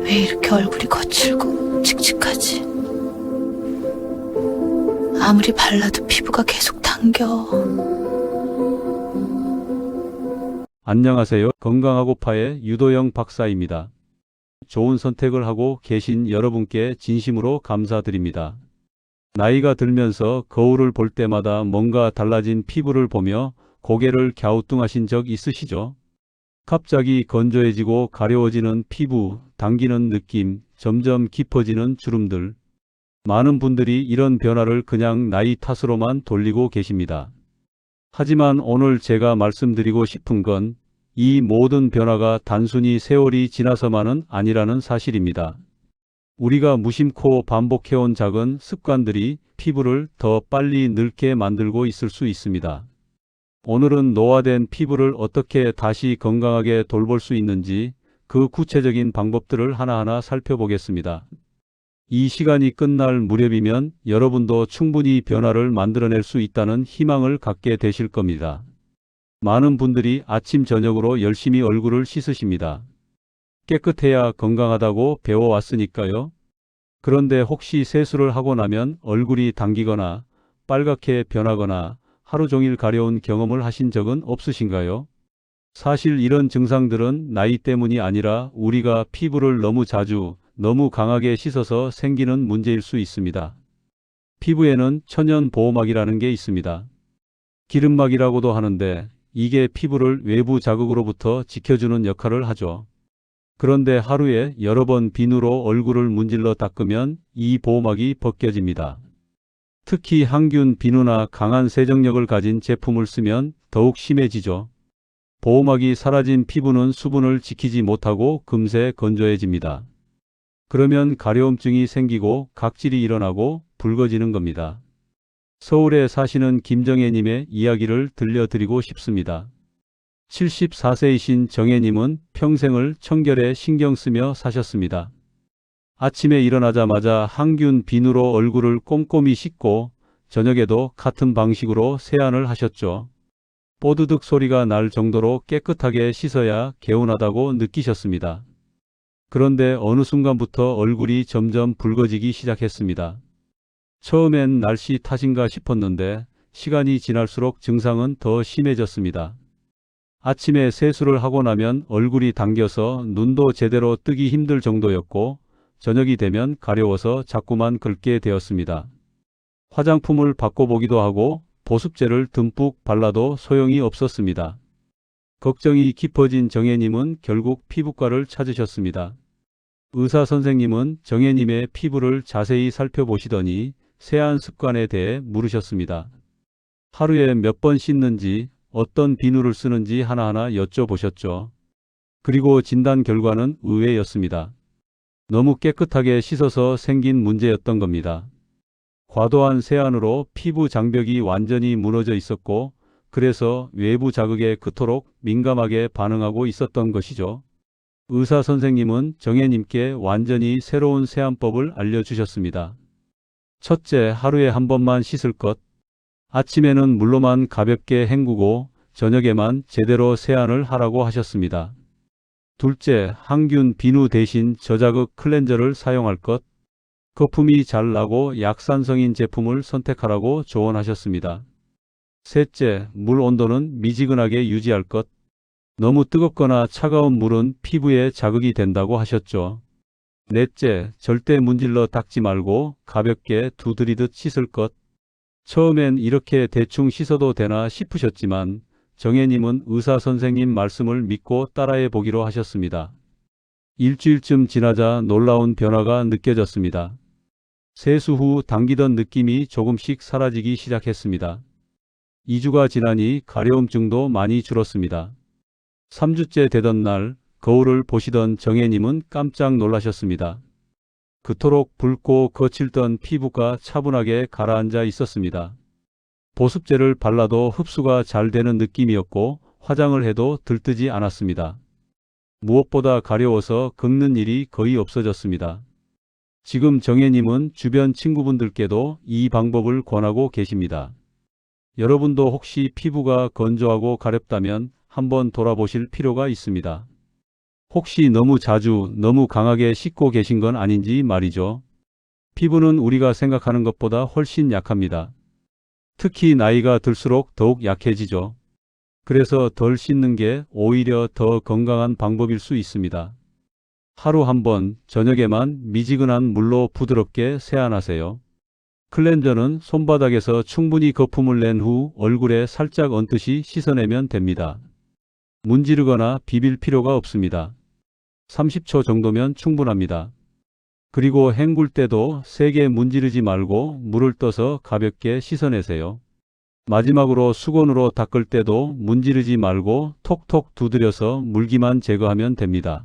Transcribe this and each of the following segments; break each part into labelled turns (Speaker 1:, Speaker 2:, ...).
Speaker 1: 왜 이렇게 얼굴이 거칠고 칙칙하지? 아무리 발라도 피부가 계속 당겨.
Speaker 2: 안녕하세요. 건강하고파의 유도영 박사입니다. 좋은 선택을 하고 계신 여러분께 진심으로 감사드립니다. 나이가 들면서 거울을 볼 때마다 뭔가 달라진 피부를 보며 고개를 갸우뚱하신 적 있으시죠? 갑자기 건조해지고 가려워지는 피부, 당기는 느낌, 점점 깊어지는 주름들. 많은 분들이 이런 변화를 그냥 나이 탓으로만 돌리고 계십니다. 하지만 오늘 제가 말씀드리고 싶은 건 이 모든 변화가 단순히 세월이 지나서만은 아니라는 사실입니다. 우리가 무심코 반복해온 작은 습관들이 피부를 더 빨리 늙게 만들고 있을 수 있습니다. 오늘은 노화된 피부를 어떻게 다시 건강하게 돌볼 수 있는지 그 구체적인 방법들을 하나하나 살펴보겠습니다. 이 시간이 끝날 무렵이면 여러분도 충분히 변화를 만들어낼 수 있다는 희망을 갖게 되실 겁니다. 많은 분들이 아침 저녁으로 열심히 얼굴을 씻으십니다. 깨끗해야 건강하다고 배워왔으니까요. 그런데 혹시 세수를 하고 나면 얼굴이 당기거나 빨갛게 변하거나 하루 종일 가려운 경험을 하신 적은 없으신가요? 사실 이런 증상들은 나이 때문이 아니라 우리가 피부를 너무 자주, 너무 강하게 씻어서 생기는 문제일 수 있습니다. 피부에는 천연 보호막이라는 게 있습니다. 기름막이라고도 하는데 이게 피부를 외부 자극으로부터 지켜주는 역할을 하죠. 그런데 하루에 여러 번 비누로 얼굴을 문질러 닦으면 이 보호막이 벗겨집니다. 특히 항균 비누나 강한 세정력을 가진 제품을 쓰면 더욱 심해지죠. 보호막이 사라진 피부는 수분을 지키지 못하고 금세 건조해집니다. 그러면 가려움증이 생기고 각질이 일어나고 붉어지는 겁니다. 서울에 사시는 김정혜님의 이야기를 들려드리고 싶습니다. 74세이신 정혜님은 평생을 청결에 신경 쓰며 사셨습니다. 아침에 일어나자마자 항균 비누로 얼굴을 꼼꼼히 씻고 저녁에도 같은 방식으로 세안을 하셨죠. 뽀드득 소리가 날 정도로 깨끗하게 씻어야 개운하다고 느끼셨습니다. 그런데 어느 순간부터 얼굴이 점점 붉어지기 시작했습니다. 처음엔 날씨 탓인가 싶었는데 시간이 지날수록 증상은 더 심해졌습니다. 아침에 세수를 하고 나면 얼굴이 당겨서 눈도 제대로 뜨기 힘들 정도였고 저녁이 되면 가려워서 자꾸만 긁게 되었습니다. 화장품을 바꿔보기도 하고 보습제를 듬뿍 발라도 소용이 없었습니다. 걱정이 깊어진 정혜님은 결국 피부과를 찾으셨습니다. 의사 선생님은 정혜님의 피부를 자세히 살펴보시더니 세안 습관에 대해 물으셨습니다. 하루에 몇 번 씻는지, 어떤 비누를 쓰는지 하나하나 여쭤보셨죠. 그리고 진단 결과는 의외였습니다. 너무 깨끗하게 씻어서 생긴 문제였던 겁니다. 과도한 세안으로 피부 장벽이 완전히 무너져 있었고 그래서 외부 자극에 그토록 민감하게 반응하고 있었던 것이죠. 의사 선생님은 정혜님께 완전히 새로운 세안법을 알려주셨습니다. 첫째, 하루에 한 번만 씻을 것. 아침에는 물로만 가볍게 헹구고 저녁에만 제대로 세안을 하라고 하셨습니다. 둘째, 항균 비누 대신 저자극 클렌저를 사용할 것. 거품이 잘 나고 약산성인 제품을 선택하라고 조언하셨습니다. 셋째, 물 온도는 미지근하게 유지할 것. 너무 뜨겁거나 차가운 물은 피부에 자극이 된다고 하셨죠. 넷째, 절대 문질러 닦지 말고 가볍게 두드리듯 씻을 것. 처음엔 이렇게 대충 씻어도 되나 싶으셨지만 정혜님은 의사 선생님 말씀을 믿고 따라해 보기로 하셨습니다. 일주일쯤 지나자 놀라운 변화가 느껴졌습니다. 세수 후 당기던 느낌이 조금씩 사라지기 시작했습니다. 2주가 지나니 가려움증도 많이 줄었습니다. 3주째 되던 날 거울을 보시던 정혜님은 깜짝 놀라셨습니다. 그토록 붉고 거칠던 피부가 차분하게 가라앉아 있었습니다. 보습제를 발라도 흡수가 잘 되는 느낌이었고 화장을 해도 들뜨지 않았습니다. 무엇보다 가려워서 긁는 일이 거의 없어졌습니다. 지금 정혜님은 주변 친구분들께도 이 방법을 권하고 계십니다. 여러분도 혹시 피부가 건조하고 가렵다면 한번 돌아보실 필요가 있습니다. 혹시 너무 자주, 너무 강하게 씻고 계신 건 아닌지 말이죠. 피부는 우리가 생각하는 것보다 훨씬 약합니다. 특히 나이가 들수록 더욱 약해지죠. 그래서 덜 씻는 게 오히려 더 건강한 방법일 수 있습니다. 하루 한 번, 저녁에만 미지근한 물로 부드럽게 세안하세요. 클렌저는 손바닥에서 충분히 거품을 낸 후 얼굴에 살짝 얹듯이 씻어내면 됩니다. 문지르거나 비빌 필요가 없습니다. 30초 정도면 충분합니다. 그리고 헹굴 때도 세게 문지르지 말고 물을 떠서 가볍게 씻어내세요. 마지막으로 수건으로 닦을 때도 문지르지 말고 톡톡 두드려서 물기만 제거하면 됩니다.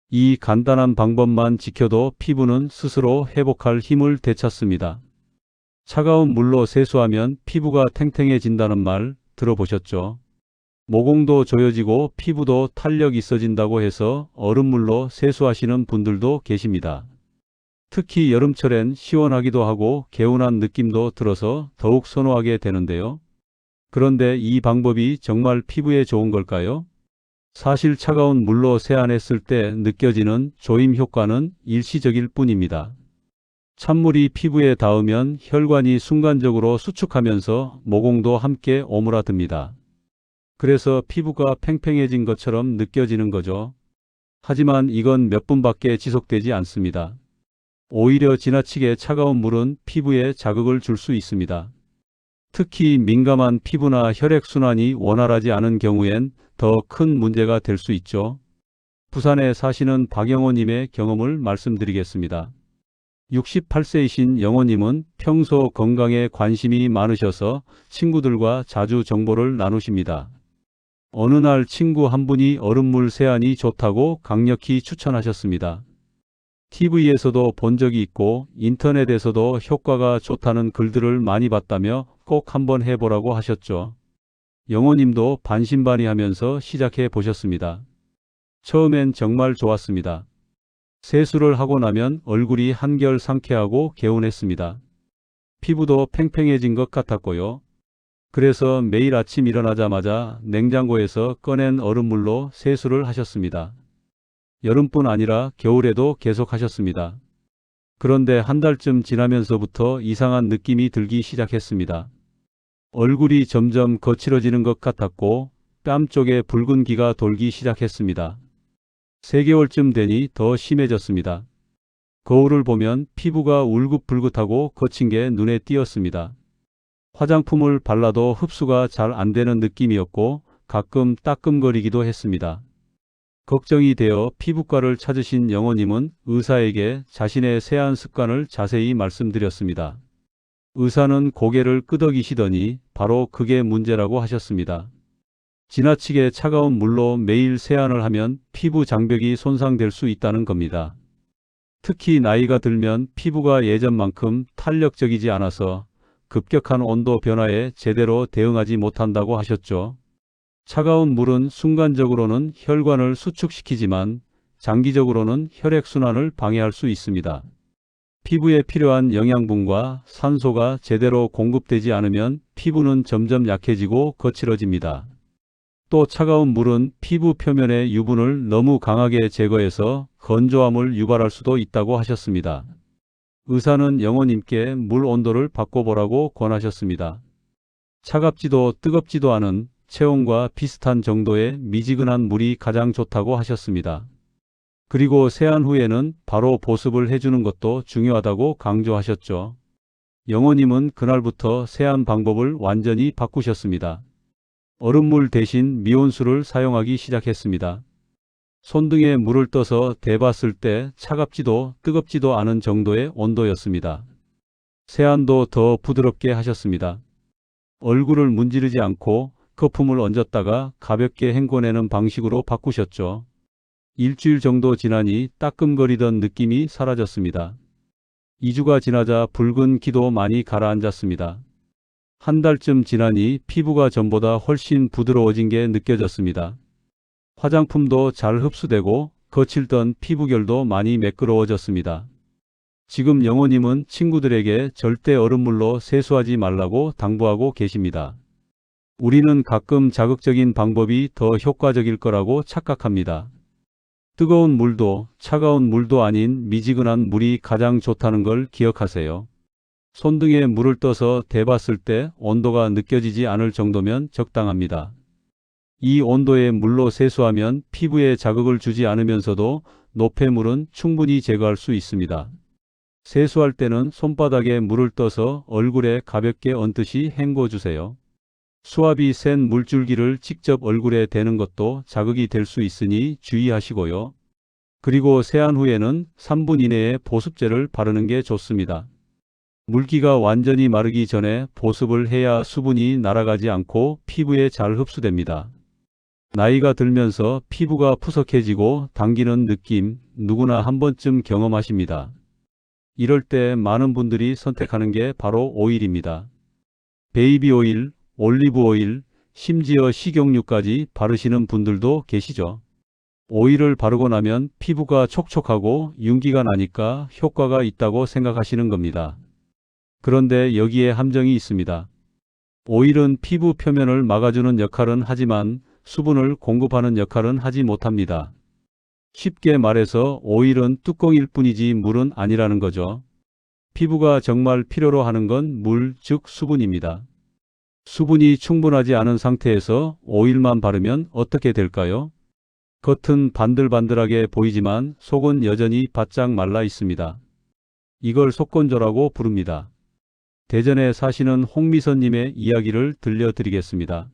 Speaker 2: 이 간단한 방법만 지켜도 피부는 스스로 회복할 힘을 되찾습니다. 차가운 물로 세수하면 피부가 탱탱해진다는 말 들어보셨죠? 모공도 조여지고 피부도 탄력 있어진다고 해서 얼음물로 세수하시는 분들도 계십니다. 특히 여름철엔 시원하기도 하고 개운한 느낌도 들어서 더욱 선호하게 되는데요. 그런데 이 방법이 정말 피부에 좋은 걸까요? 사실 차가운 물로 세안했을 때 느껴지는 조임 효과는 일시적일 뿐입니다. 찬물이 피부에 닿으면 혈관이 순간적으로 수축하면서 모공도 함께 오므라듭니다. 그래서 피부가 팽팽해진 것처럼 느껴지는 거죠. 하지만 이건 몇 분밖에 지속되지 않습니다. 오히려 지나치게 차가운 물은 피부에 자극을 줄 수 있습니다. 특히 민감한 피부나 혈액순환이 원활하지 않은 경우엔 더 큰 문제가 될 수 있죠. 부산에 사시는 박영호님의 경험을 말씀드리겠습니다. 68세이신 영호님은 평소 건강에 관심이 많으셔서 친구들과 자주 정보를 나누십니다. 어느 날 친구 한 분이 얼음물 세안이 좋다고 강력히 추천하셨습니다. TV에서도 본 적이 있고 인터넷에서도 효과가 좋다는 글들을 많이 봤다며 꼭 한번 해보라고 하셨죠. 영호님도 반신반의하면서 시작해 보셨습니다. 처음엔 정말 좋았습니다. 세수를 하고 나면 얼굴이 한결 상쾌하고 개운했습니다. 피부도 팽팽해진 것 같았고요. 그래서 매일 아침 일어나자마자 냉장고에서 꺼낸 얼음물로 세수를 하셨습니다. 여름뿐 아니라 겨울에도 계속 하셨습니다. 그런데 한 달쯤 지나면서부터 이상한 느낌이 들기 시작했습니다. 얼굴이 점점 거칠어지는 것 같았고 뺨 쪽에 붉은 기가 돌기 시작했습니다. 3개월쯤 되니 더 심해졌습니다. 거울을 보면 피부가 울긋불긋하고 거친 게 눈에 띄었습니다. 화장품을 발라도 흡수가 잘 안 되는 느낌이었고 가끔 따끔거리기도 했습니다. 걱정이 되어 피부과를 찾으신 영호님은 의사에게 자신의 세안 습관을 자세히 말씀드렸습니다. 의사는 고개를 끄덕이시더니 바로 그게 문제라고 하셨습니다. 지나치게 차가운 물로 매일 세안을 하면 피부 장벽이 손상될 수 있다는 겁니다. 특히 나이가 들면 피부가 예전만큼 탄력적이지 않아서 급격한 온도 변화에 제대로 대응하지 못한다고 하셨죠. 차가운 물은 순간적으로는 혈관을 수축시키지만 장기적으로는 혈액순환을 방해할 수 있습니다. 피부에 필요한 영양분과 산소가 제대로 공급되지 않으면 피부는 점점 약해지고 거칠어집니다. 또 차가운 물은 피부 표면의 유분을 너무 강하게 제거해서 건조함을 유발할 수도 있다고 하셨습니다. 의사는 영호님께 물 온도를 바꿔보라고 권하셨습니다. 차갑지도 뜨겁지도 않은 체온과 비슷한 정도의 미지근한 물이 가장 좋다고 하셨습니다. 그리고 세안 후에는 바로 보습을 해주는 것도 중요하다고 강조하셨죠. 영호님은 그날부터 세안 방법을 완전히 바꾸셨습니다. 얼음물 대신 미온수를 사용하기 시작했습니다. 손등에 물을 떠서 대봤을 때 차갑지도 뜨겁지도 않은 정도의 온도였습니다. 세안도 더 부드럽게 하셨습니다. 얼굴을 문지르지 않고 거품을 얹었다가 가볍게 헹궈내는 방식으로 바꾸셨죠. 일주일 정도 지나니 따끔거리던 느낌이 사라졌습니다. 2주가 지나자 붉은 기도 많이 가라앉았습니다. 한 달쯤 지나니 피부가 전보다 훨씬 부드러워진 게 느껴졌습니다. 화장품도 잘 흡수되고 거칠던 피부결도 많이 매끄러워졌습니다. 지금 영호님은 친구들에게 절대 얼음물로 세수하지 말라고 당부하고 계십니다. 우리는 가끔 자극적인 방법이 더 효과적일 거라고 착각합니다. 뜨거운 물도 차가운 물도 아닌 미지근한 물이 가장 좋다는 걸 기억하세요. 손등에 물을 떠서 대봤을 때 온도가 느껴지지 않을 정도면 적당합니다. 이 온도의 물로 세수하면 피부에 자극을 주지 않으면서도 노폐물은 충분히 제거할 수 있습니다. 세수할 때는 손바닥에 물을 떠서 얼굴에 가볍게 얹듯이 헹궈주세요. 수압이 센 물줄기를 직접 얼굴에 대는 것도 자극이 될 수 있으니 주의하시고요. 그리고 세안 후에는 3분 이내에 보습제를 바르는 게 좋습니다. 물기가 완전히 마르기 전에 보습을 해야 수분이 날아가지 않고 피부에 잘 흡수됩니다. 나이가 들면서 피부가 푸석해지고 당기는 느낌 누구나 한 번쯤 경험하십니다. 이럴 때 많은 분들이 선택하는 게 바로 오일입니다. 베이비 오일, 올리브 오일, 심지어 식용유까지 바르시는 분들도 계시죠. 오일을 바르고 나면 피부가 촉촉하고 윤기가 나니까 효과가 있다고 생각하시는 겁니다. 그런데 여기에 함정이 있습니다. 오일은 피부 표면을 막아주는 역할은 하지만 수분을 공급하는 역할은 하지 못합니다. 쉽게 말해서 오일은 뚜껑일 뿐이지 물은 아니라는 거죠. 피부가 정말 필요로 하는 건 물, 즉 수분입니다. 수분이 충분하지 않은 상태에서 오일만 바르면 어떻게 될까요? 겉은 반들반들하게 보이지만 속은 여전히 바짝 말라 있습니다. 이걸 속건조라고 부릅니다. 대전에 사시는 홍미선님의 이야기를 들려드리겠습니다.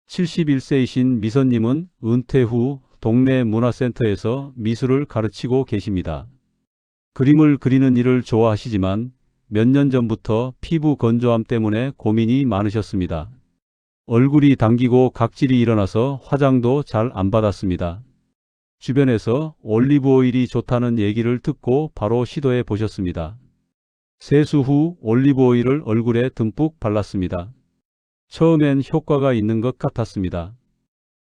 Speaker 2: 71세이신 미선님은 은퇴 후 동네 문화센터에서 미술을 가르치고 계십니다. 그림을 그리는 일을 좋아하시지만 몇 년 전부터 피부 건조함 때문에 고민이 많으셨습니다. 얼굴이 당기고 각질이 일어나서 화장도 잘 안 받았습니다. 주변에서 올리브 오일이 좋다는 얘기를 듣고 바로 시도해 보셨습니다. 세수 후 올리브 오일을 얼굴에 듬뿍 발랐습니다. 처음엔 효과가 있는 것 같았습니다.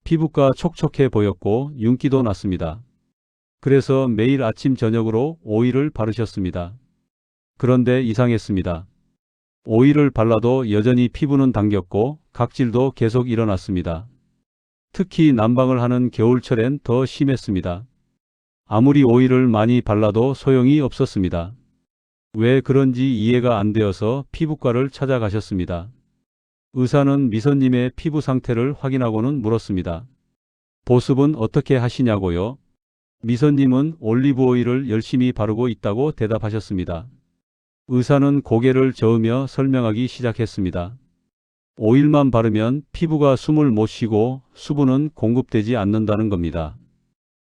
Speaker 2: 피부가 촉촉해 보였고 윤기도 났습니다. 그래서 매일 아침 저녁으로 오일을 바르셨습니다. 그런데 이상했습니다. 오일을 발라도 여전히 피부는 당겼고 각질도 계속 일어났습니다. 특히 난방을 하는 겨울철엔 더 심했습니다. 아무리 오일을 많이 발라도 소용이 없었습니다. 왜 그런지 이해가 안 되어서 피부과를 찾아가셨습니다. 의사는 미선님의 피부 상태를 확인하고는 물었습니다. 보습은 어떻게 하시냐고요? 미선님은 올리브 오일을 열심히 바르고 있다고 대답하셨습니다. 의사는 고개를 저으며 설명하기 시작했습니다. 오일만 바르면 피부가 숨을 못 쉬고 수분은 공급되지 않는다는 겁니다.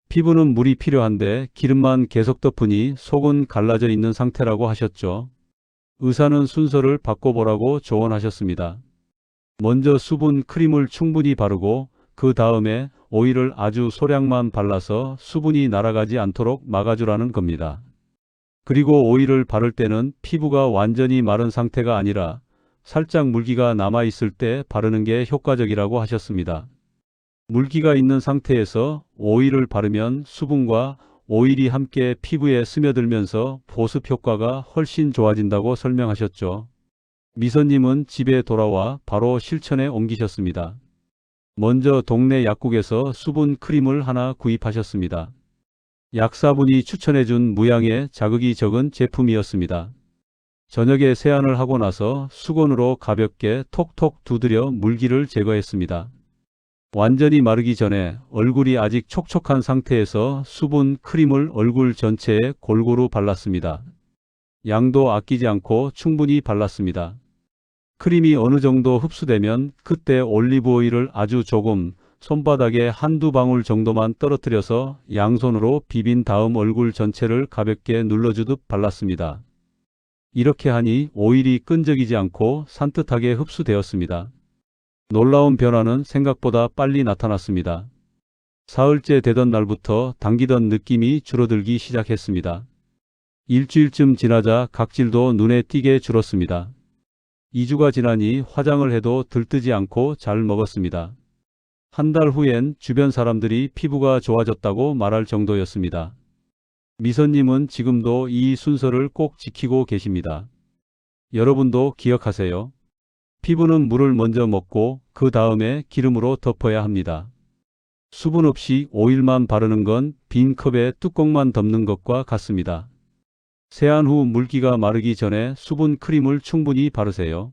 Speaker 2: 피부는 물이 필요한데 기름만 계속 덮으니 속은 갈라져 있는 상태라고 하셨죠. 의사는 순서를 바꿔보라고 조언하셨습니다. 먼저 수분 크림을 충분히 바르고 그 다음에 오일을 아주 소량만 발라서 수분이 날아가지 않도록 막아주라는 겁니다. 그리고 오일을 바를 때는 피부가 완전히 마른 상태가 아니라 살짝 물기가 남아있을 때 바르는 게 효과적이라고 하셨습니다. 물기가 있는 상태에서 오일을 바르면 수분과 오일이 함께 피부에 스며들면서 보습 효과가 훨씬 좋아진다고 설명하셨죠. 미선님은 집에 돌아와 바로 실천에 옮기셨습니다. 먼저 동네 약국에서 수분 크림을 하나 구입하셨습니다. 약사분이 추천해준 무향에 자극이 적은 제품이었습니다. 저녁에 세안을 하고 나서 수건으로 가볍게 톡톡 두드려 물기를 제거했습니다. 완전히 마르기 전에 얼굴이 아직 촉촉한 상태에서 수분 크림을 얼굴 전체에 골고루 발랐습니다. 양도 아끼지 않고 충분히 발랐습니다. 크림이 어느 정도 흡수되면 그때 올리브 오일을 아주 조금 손바닥에 한두 방울 정도만 떨어뜨려서 양손으로 비빈 다음 얼굴 전체를 가볍게 눌러주듯 발랐습니다. 이렇게 하니 오일이 끈적이지 않고 산뜻하게 흡수되었습니다. 놀라운 변화는 생각보다 빨리 나타났습니다. 사흘째 되던 날부터 당기던 느낌이 줄어들기 시작했습니다. 일주일쯤 지나자 각질도 눈에 띄게 줄었습니다. 2주가 지나니 화장을 해도 들뜨지 않고 잘 먹었습니다. 한 달 후엔 주변 사람들이 피부가 좋아졌다고 말할 정도였습니다. 미선님은 지금도 이 순서를 꼭 지키고 계십니다. 여러분도 기억하세요. 피부는 물을 먼저 먹고 그 다음에 기름으로 덮어야 합니다. 수분 없이 오일만 바르는 건 빈 컵에 뚜껑만 덮는 것과 같습니다. 세안 후 물기가 마르기 전에 수분 크림을 충분히 바르세요.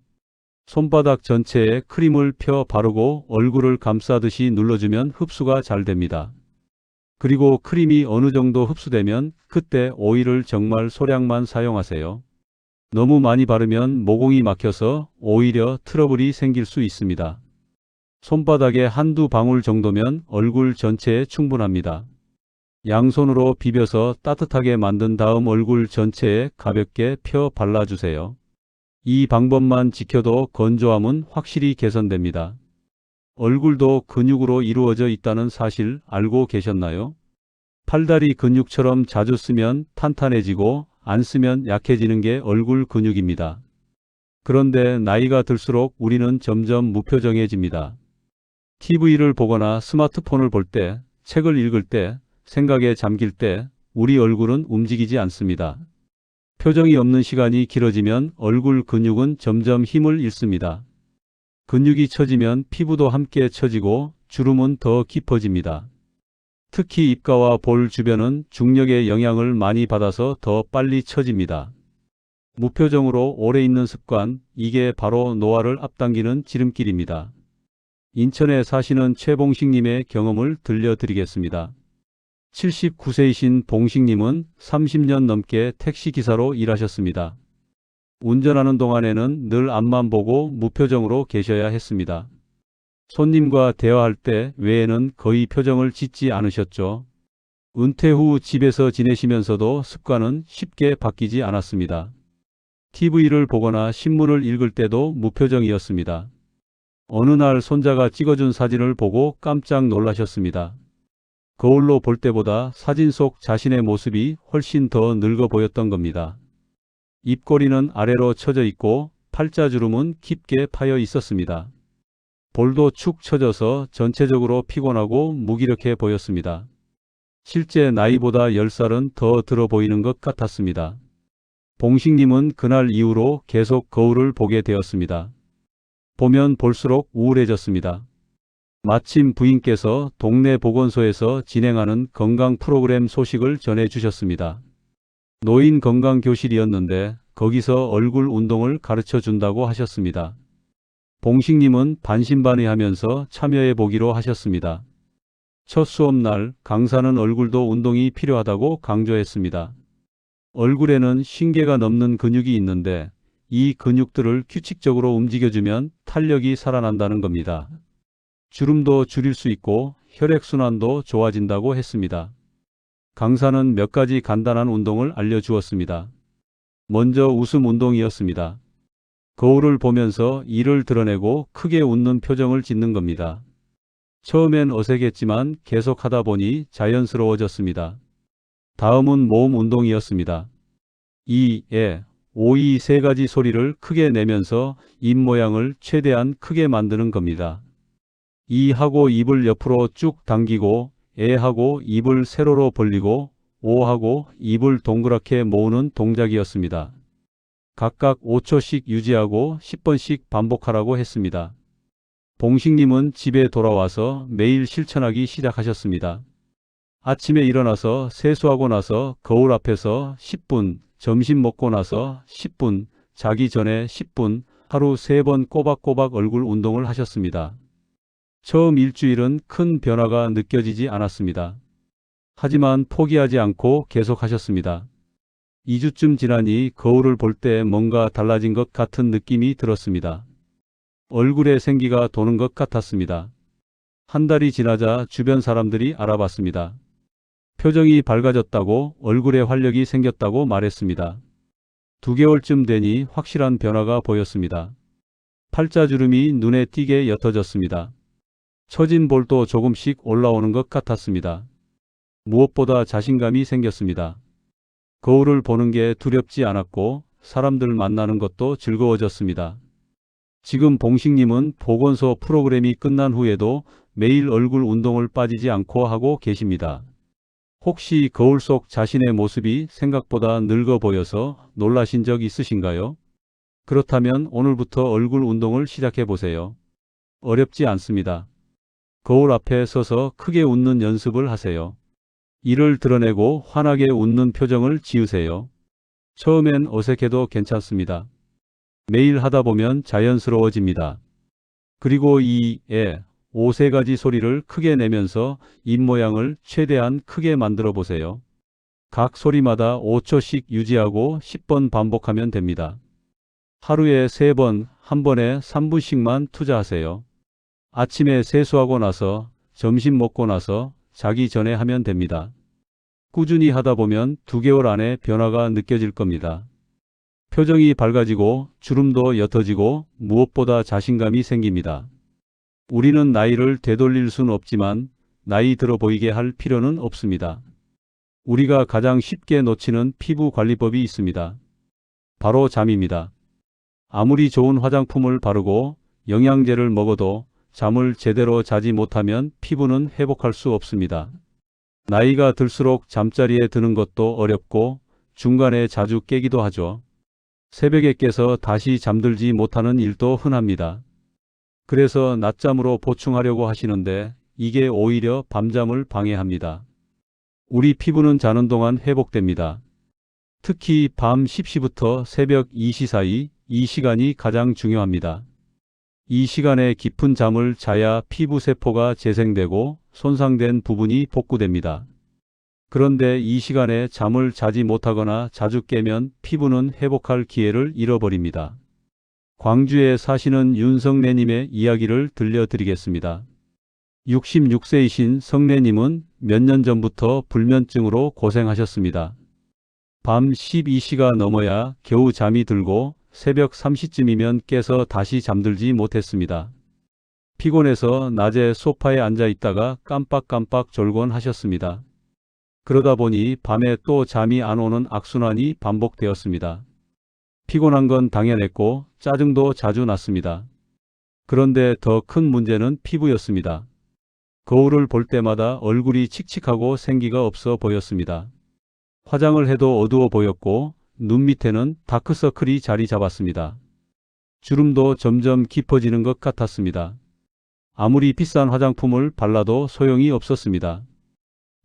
Speaker 2: 손바닥 전체에 크림을 펴 바르고 얼굴을 감싸듯이 눌러주면 흡수가 잘 됩니다. 그리고 크림이 어느 정도 흡수되면 그때 오일을 정말 소량만 사용하세요. 너무 많이 바르면 모공이 막혀서 오히려 트러블이 생길 수 있습니다. 손바닥에 한두 방울 정도면 얼굴 전체에 충분합니다. 양손으로 비벼서 따뜻하게 만든 다음 얼굴 전체에 가볍게 펴 발라주세요. 이 방법만 지켜도 건조함은 확실히 개선됩니다. 얼굴도 근육으로 이루어져 있다는 사실 알고 계셨나요? 팔다리 근육처럼 자주 쓰면 탄탄해지고 안 쓰면 약해지는 게 얼굴 근육입니다. 그런데 나이가 들수록 우리는 점점 무표정해집니다. TV를 보거나 스마트폰을 볼 때, 책을 읽을 때, 생각에 잠길 때 우리 얼굴은 움직이지 않습니다. 표정이 없는 시간이 길어지면 얼굴 근육은 점점 힘을 잃습니다. 근육이 처지면 피부도 함께 처지고 주름은 더 깊어집니다. 특히 입가와 볼 주변은 중력의 영향을 많이 받아서 더 빨리 처집니다. 무표정으로 오래 있는 습관, 이게 바로 노화를 앞당기는 지름길입니다. 인천에 사시는 최봉식님의 경험을 들려드리겠습니다. 79세이신 봉식님은 30년 넘게 택시기사로 일하셨습니다. 운전하는 동안에는 늘 앞만 보고 무표정으로 계셔야 했습니다. 손님과 대화할 때 외에는 거의 표정을 짓지 않으셨죠. 은퇴 후 집에서 지내시면서도 습관은 쉽게 바뀌지 않았습니다. TV를 보거나 신문을 읽을 때도 무표정이었습니다. 어느 날 손자가 찍어준 사진을 보고 깜짝 놀라셨습니다. 거울로 볼 때보다 사진 속 자신의 모습이 훨씬 더 늙어 보였던 겁니다. 입꼬리는 아래로 처져 있고 팔자주름은 깊게 파여 있었습니다. 볼도 축 처져서 전체적으로 피곤하고 무기력해 보였습니다. 실제 나이보다 10살은 더 들어 보이는 것 같았습니다. 봉식님은 그날 이후로 계속 거울을 보게 되었습니다. 보면 볼수록 우울해졌습니다. 마침 부인께서 동네 보건소에서 진행하는 건강 프로그램 소식을 전해주셨습니다. 노인 건강 교실이었는데 거기서 얼굴 운동을 가르쳐 준다고 하셨습니다. 봉식님은 반신반의하면서 참여해 보기로 하셨습니다. 첫 수업날 강사는 얼굴도 운동이 필요하다고 강조했습니다. 얼굴에는 50개가 넘는 근육이 있는데 이 근육들을 규칙적으로 움직여주면 탄력이 살아난다는 겁니다. 주름도 줄일 수 있고 혈액순환도 좋아진다고 했습니다. 강사는 몇 가지 간단한 운동을 알려주었습니다. 먼저 웃음 운동이었습니다. 거울을 보면서 이를 드러내고 크게 웃는 표정을 짓는 겁니다. 처음엔 어색했지만 계속 하다 보니 자연스러워졌습니다. 다음은 모음 운동이었습니다. 이, 에, 오, 이 세 가지 소리를 크게 내면서 입 모양을 최대한 크게 만드는 겁니다. 이 하고 입을 옆으로 쭉 당기고 에 하고 입을 세로로 벌리고 오 하고 입을 동그랗게 모으는 동작이었습니다. 각각 5초씩 유지하고 10번씩 반복하라고 했습니다. 봉식님은 집에 돌아와서 매일 실천하기 시작하셨습니다. 아침에 일어나서 세수하고 나서 거울 앞에서 10분, 점심 먹고 나서 10분, 자기 전에 10분, 하루 3번 꼬박꼬박 얼굴 운동을 하셨습니다. 처음 일주일은 큰 변화가 느껴지지 않았습니다. 하지만 포기하지 않고 계속하셨습니다. 2주쯤 지나니 거울을 볼 때 뭔가 달라진 것 같은 느낌이 들었습니다. 얼굴에 생기가 도는 것 같았습니다. 한 달이 지나자 주변 사람들이 알아봤습니다. 표정이 밝아졌다고, 얼굴에 활력이 생겼다고 말했습니다. 2개월쯤 되니 확실한 변화가 보였습니다. 팔자주름이 눈에 띄게 옅어졌습니다. 처진 볼도 조금씩 올라오는 것 같았습니다. 무엇보다 자신감이 생겼습니다. 거울을 보는 게 두렵지 않았고 사람들 만나는 것도 즐거워졌습니다. 지금 봉식님은 보건소 프로그램이 끝난 후에도 매일 얼굴 운동을 빠지지 않고 하고 계십니다. 혹시 거울 속 자신의 모습이 생각보다 늙어 보여서 놀라신 적 있으신가요? 그렇다면 오늘부터 얼굴 운동을 시작해 보세요. 어렵지 않습니다. 거울 앞에 서서 크게 웃는 연습을 하세요. 이를 드러내고 환하게 웃는 표정을 지으세요. 처음엔 어색해도 괜찮습니다. 매일 하다 보면 자연스러워집니다. 그리고 이, 에, 오 세 가지 소리를 크게 내면서 입 모양을 최대한 크게 만들어 보세요. 각 소리마다 5초씩 유지하고 10번 반복하면 됩니다. 하루에 3번, 한 번에 3분씩만 투자하세요. 아침에 세수하고 나서, 점심 먹고 나서, 자기 전에 하면 됩니다. 꾸준히 하다 보면 2개월 안에 변화가 느껴질 겁니다. 표정이 밝아지고 주름도 옅어지고 무엇보다 자신감이 생깁니다. 우리는 나이를 되돌릴 수는 없지만 나이 들어 보이게 할 필요는 없습니다. 우리가 가장 쉽게 놓치는 피부 관리법이 있습니다. 바로 잠입니다. 아무리 좋은 화장품을 바르고 영양제를 먹어도 잠을 제대로 자지 못하면 피부는 회복할 수 없습니다. 나이가 들수록 잠자리에 드는 것도 어렵고 중간에 자주 깨기도 하죠. 새벽에 깨서 다시 잠들지 못하는 일도 흔합니다. 그래서 낮잠으로 보충하려고 하시는데 이게 오히려 밤잠을 방해합니다. 우리 피부는 자는 동안 회복됩니다. 특히 밤 10시부터 새벽 2시 사이 이 시간이 가장 중요합니다. 이 시간에 깊은 잠을 자야 피부 세포가 재생되고 손상된 부분이 복구됩니다. 그런데 이 시간에 잠을 자지 못하거나 자주 깨면 피부는 회복할 기회를 잃어버립니다. 광주에 사시는 윤성래님의 이야기를 들려드리겠습니다. 66세이신 성래님은 몇 년 전부터 불면증으로 고생하셨습니다. 밤 12시가 넘어야 겨우 잠이 들고 새벽 3시쯤이면 깨서 다시 잠들지 못했습니다. 피곤해서 낮에 소파에 앉아 있다가 깜빡깜빡 졸곤 하셨습니다. 그러다 보니 밤에 또 잠이 안 오는 악순환이 반복되었습니다. 피곤한 건 당연했고 짜증도 자주 났습니다. 그런데 더 큰 문제는 피부였습니다. 거울을 볼 때마다 얼굴이 칙칙하고 생기가 없어 보였습니다. 화장을 해도 어두워 보였고 눈 밑에는 다크서클이 자리 잡았습니다. 주름도 점점 깊어지는 것 같았습니다. 아무리 비싼 화장품을 발라도 소용이 없었습니다.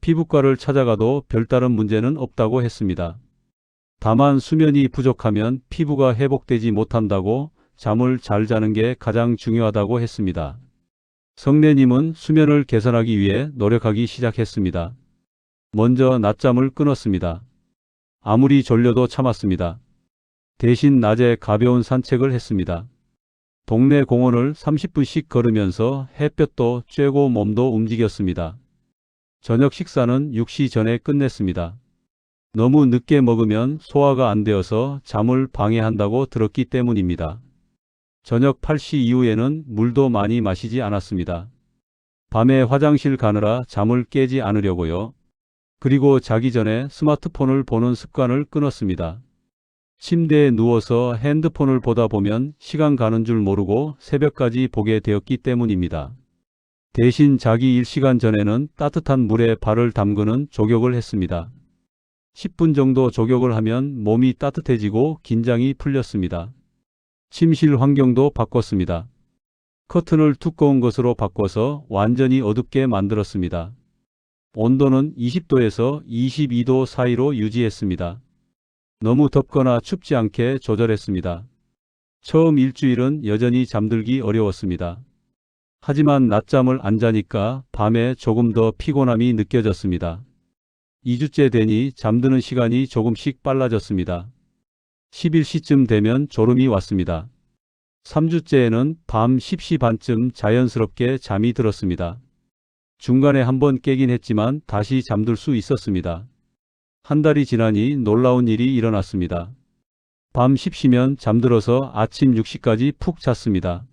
Speaker 2: 피부과를 찾아가도 별다른 문제는 없다고 했습니다. 다만 수면이 부족하면 피부가 회복되지 못한다고 잠을 잘 자는 게 가장 중요하다고 했습니다. 성래님은 수면을 개선하기 위해 노력하기 시작했습니다. 먼저 낮잠을 끊었습니다. 아무리 졸려도 참았습니다. 대신 낮에 가벼운 산책을 했습니다. 동네 공원을 30분씩 걸으면서 햇볕도 쬐고 몸도 움직였습니다. 저녁 식사는 6시 전에 끝냈습니다. 너무 늦게 먹으면 소화가 안 되어서 잠을 방해한다고 들었기 때문입니다. 저녁 8시 이후에는 물도 많이 마시지 않았습니다. 밤에 화장실 가느라 잠을 깨지 않으려고요. 그리고 자기 전에 스마트폰을 보는 습관을 끊었습니다. 침대에 누워서 핸드폰을 보다 보면 시간 가는 줄 모르고 새벽까지 보게 되었기 때문입니다. 대신 자기 일 시간 전에는 따뜻한 물에 발을 담그는 족욕을 했습니다. 10분 정도 족욕을 하면 몸이 따뜻해지고 긴장이 풀렸습니다. 침실 환경도 바꿨습니다. 커튼을 두꺼운 것으로 바꿔서 완전히 어둡게 만들었습니다. 온도는 20도에서 22도 사이로 유지했습니다. 너무 덥거나 춥지 않게 조절했습니다. 처음 일주일은 여전히 잠들기 어려웠습니다. 하지만 낮잠을 안 자니까 밤에 조금 더 피곤함이 느껴졌습니다. 2주째 되니 잠드는 시간이 조금씩 빨라졌습니다. 11시쯤 되면 졸음이 왔습니다. 3주째에는 밤 10시 반쯤 자연스럽게 잠이 들었습니다. 중간에 한번 깨긴 했지만 다시 잠들 수 있었습니다. 한 달이 지나니 놀라운 일이 일어났습니다. 밤 10시면 잠들어서 아침 6시까지 푹 잤습니다.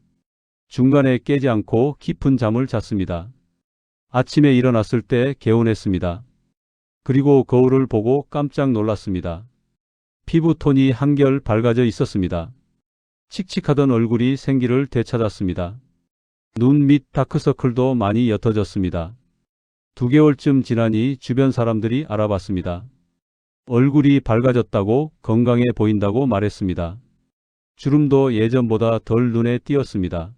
Speaker 2: 중간에 깨지 않고 깊은 잠을 잤습니다. 아침에 일어났을 때 개운했습니다. 그리고 거울을 보고 깜짝 놀랐습니다. 피부톤이 한결 밝아져 있었습니다. 칙칙하던 얼굴이 생기를 되찾았습니다. 눈 밑 다크서클도 많이 옅어졌습니다. 2개월쯤 지나니 주변 사람들이 알아봤습니다. 얼굴이 밝아졌다고 건강해 보인다고 말했습니다. 주름도 예전보다 덜 눈에 띄었습니다.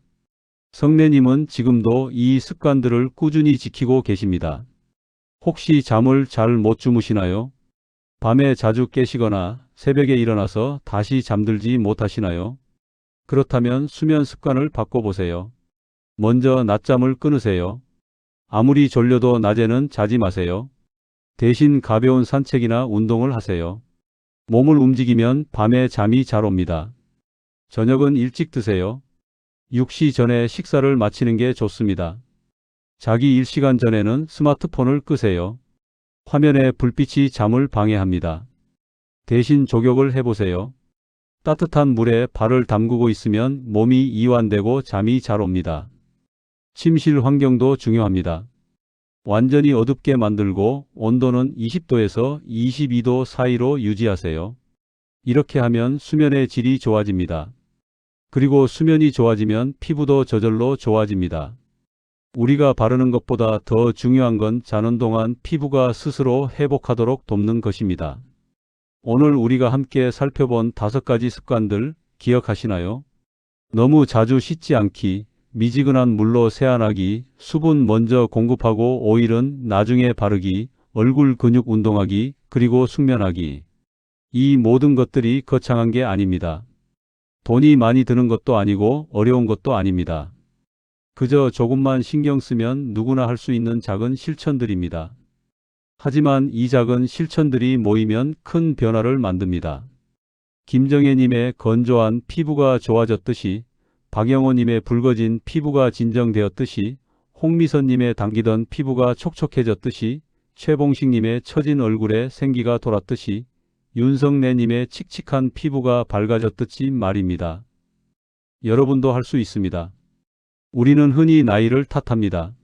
Speaker 2: 성래님은 지금도 이 습관들을 꾸준히 지키고 계십니다. 혹시 잠을 잘 못 주무시나요? 밤에 자주 깨시거나 새벽에 일어나서 다시 잠들지 못하시나요? 그렇다면 수면 습관을 바꿔보세요. 먼저 낮잠을 끊으세요. 아무리 졸려도 낮에는 자지 마세요. 대신 가벼운 산책이나 운동을 하세요. 몸을 움직이면 밤에 잠이 잘 옵니다. 저녁은 일찍 드세요. 6시 전에 식사를 마치는 게 좋습니다. 자기 1시간 전에는 스마트폰을 끄세요. 화면에 불빛이 잠을 방해합니다. 대신 족욕을 해보세요. 따뜻한 물에 발을 담그고 있으면 몸이 이완되고 잠이 잘 옵니다. 침실 환경도 중요합니다. 완전히 어둡게 만들고 온도는 20도에서 22도 사이로 유지하세요. 이렇게 하면 수면의 질이 좋아집니다. 그리고 수면이 좋아지면 피부도 저절로 좋아집니다. 우리가 바르는 것보다 더 중요한 건 자는 동안 피부가 스스로 회복하도록 돕는 것입니다. 오늘 우리가 함께 살펴본 5가지 습관들 기억하시나요? 너무 자주 씻지 않기, 미지근한 물로 세안하기, 수분 먼저 공급하고 오일은 나중에 바르기, 얼굴 근육 운동하기, 그리고 숙면하기. 이 모든 것들이 거창한 게 아닙니다. 돈이 많이 드는 것도 아니고 어려운 것도 아닙니다. 그저 조금만 신경 쓰면 누구나 할 수 있는 작은 실천들입니다. 하지만 이 작은 실천들이 모이면 큰 변화를 만듭니다. 김정혜님의 건조한 피부가 좋아졌듯이, 박영호님의 붉어진 피부가 진정되었듯이, 홍미선님의 당기던 피부가 촉촉해졌듯이, 최봉식님의 처진 얼굴에 생기가 돌았듯이, 윤성래님의 칙칙한 피부가 밝아졌듯이 말입니다. 여러분도 할 수 있습니다. 우리는 흔히 나이를 탓합니다.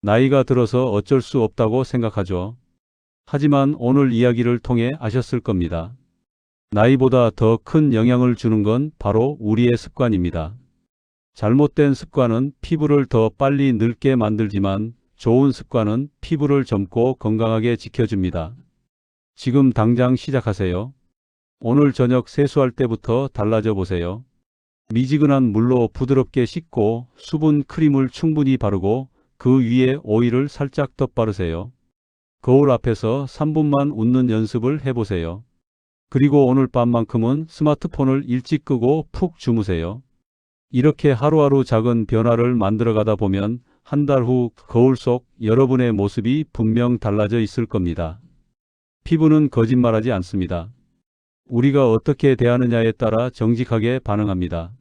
Speaker 2: 나이가 들어서 어쩔 수 없다고 생각하죠. 하지만 오늘 이야기를 통해 아셨을 겁니다. 나이보다 더 큰 영향을 주는 건 바로 우리의 습관입니다. 잘못된 습관은 피부를 더 빨리 늙게 만들지만 좋은 습관은 피부를 젊고 건강하게 지켜줍니다. 지금 당장 시작하세요. 오늘 저녁 세수할 때부터 달라져 보세요. 미지근한 물로 부드럽게 씻고 수분 크림을 충분히 바르고 그 위에 오일을 살짝 덧바르세요. 거울 앞에서 3분만 웃는 연습을 해보세요. 그리고 오늘 밤만큼은 스마트폰을 일찍 끄고 푹 주무세요. 이렇게 하루하루 작은 변화를 만들어가다 보면 한 달 후 거울 속 여러분의 모습이 분명 달라져 있을 겁니다. 피부는 거짓말하지 않습니다. 우리가 어떻게 대하느냐에 따라 정직하게 반응합니다.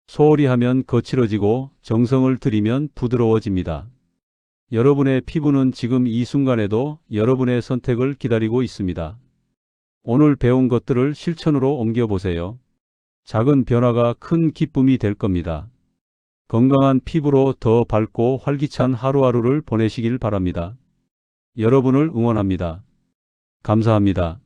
Speaker 2: 소홀히 하면 거칠어지고 정성을 들이면 부드러워집니다. 여러분의 피부는 지금 이 순간에도 여러분의 선택을 기다리고 있습니다. 오늘 배운 것들을 실천으로 옮겨보세요. 작은 변화가 큰 기쁨이 될 겁니다. 건강한 피부로 더 밝고 활기찬 하루하루를 보내시길 바랍니다. 여러분을 응원합니다. 감사합니다.